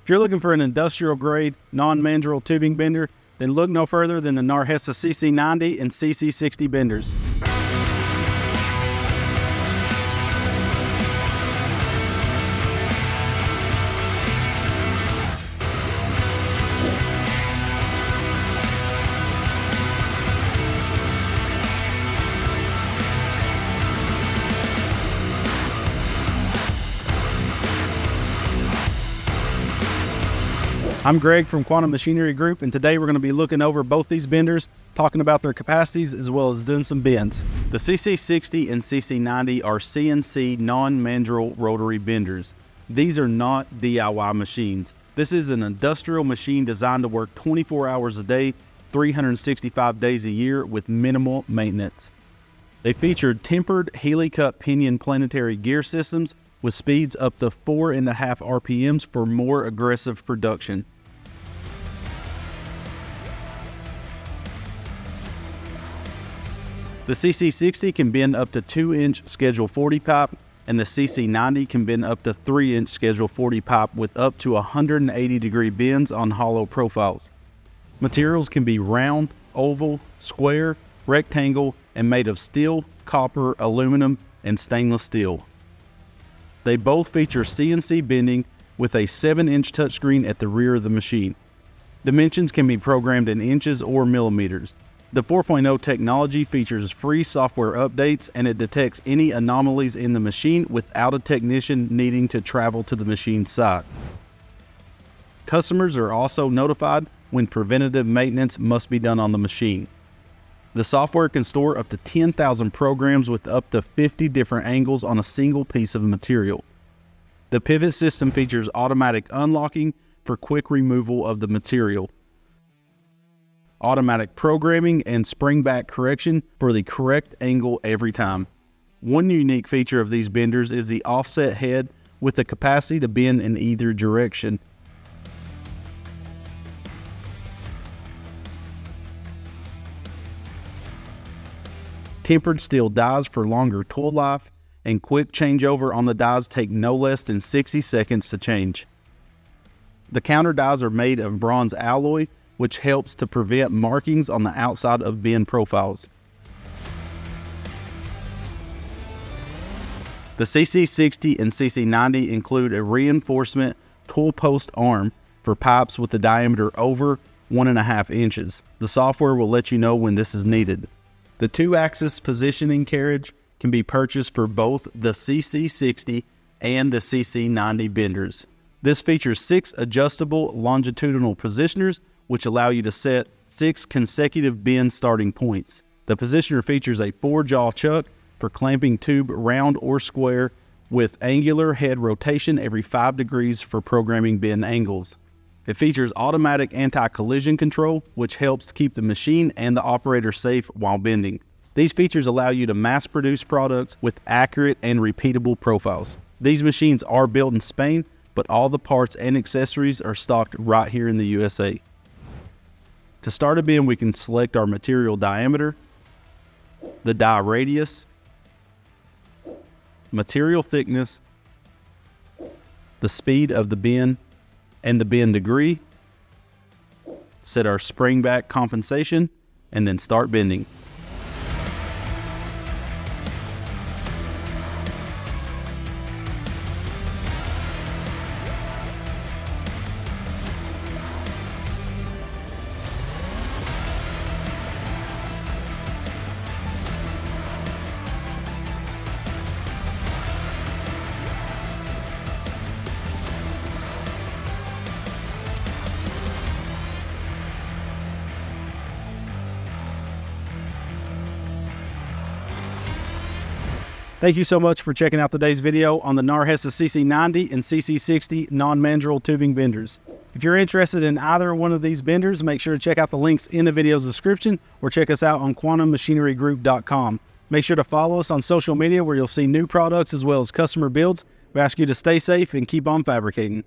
If you're looking for an industrial grade, non-mandrel tubing bender, then look no further than the Nargesa CC90 and CC60 benders. I'm Greg from Quantum Machinery Group, and today we're going to be looking over both these benders, talking about their capacities as well as doing some bends. The CC60 and CC90 are CNC non-mandrel rotary benders. These are not DIY machines. This is an industrial machine designed to work 24 hours a day, 365 days a year with minimal maintenance. They feature tempered heli-cut pinion planetary gear systems with speeds up to 4.5 RPMs for more aggressive production. The CC60 can bend up to 2-inch Schedule 40 pipe, and the CC90 can bend up to 3-inch Schedule 40 pipe with up to 180-degree bends on hollow profiles. Materials can be round, oval, square, rectangle, and made of steel, copper, aluminum, and stainless steel. They both feature CNC bending with a 7-inch touchscreen at the rear of the machine. Dimensions can be programmed in inches or millimeters. The 4.0 technology features free software updates, and it detects any anomalies in the machine without a technician needing to travel to the machine site. Customers are also notified when preventative maintenance must be done on the machine. The software can store up to 10,000 programs with up to 50 different angles on a single piece of material. The pivot system features automatic unlocking for quick removal of the material, automatic programming, and spring back correction for the correct angle every time. One unique feature of these benders is the offset head with the capacity to bend in either direction. Tempered steel dies for longer tool life, and quick changeover on the dies take no less than 60 seconds to change. The counter dies are made of bronze alloy, which helps to prevent markings on the outside of bend profiles. The CC60 and CC90 include a reinforcement tool post arm for pipes with a diameter over 1.5 inches. The software will let you know when this is needed. The 2-axis positioning carriage can be purchased for both the CC60 and the CC90 benders. This features 6 adjustable longitudinal positioners, which allow you to set 6 consecutive bend starting points. The positioner features a 4-jaw chuck for clamping tube round or square, with angular head rotation every 5 degrees for programming bend angles. It features automatic anti-collision control, which helps keep the machine and the operator safe while bending. These features allow you to mass-produce products with accurate and repeatable profiles. These machines are built in Spain, but all the parts and accessories are stocked right here in the USA. To start a bend, we can select our material diameter, the die radius, material thickness, the speed of the bend, and the bend degree, set our spring back compensation, and then start bending. Thank you so much for checking out today's video on the Nargesa CC90 and CC60 non-mandrel tubing benders. If you're interested in either one of these benders, make sure to check out the links in the video's description or check us out on quantummachinerygroup.com. Make sure to follow us on social media where you'll see new products as well as customer builds. We ask you to stay safe and keep on fabricating.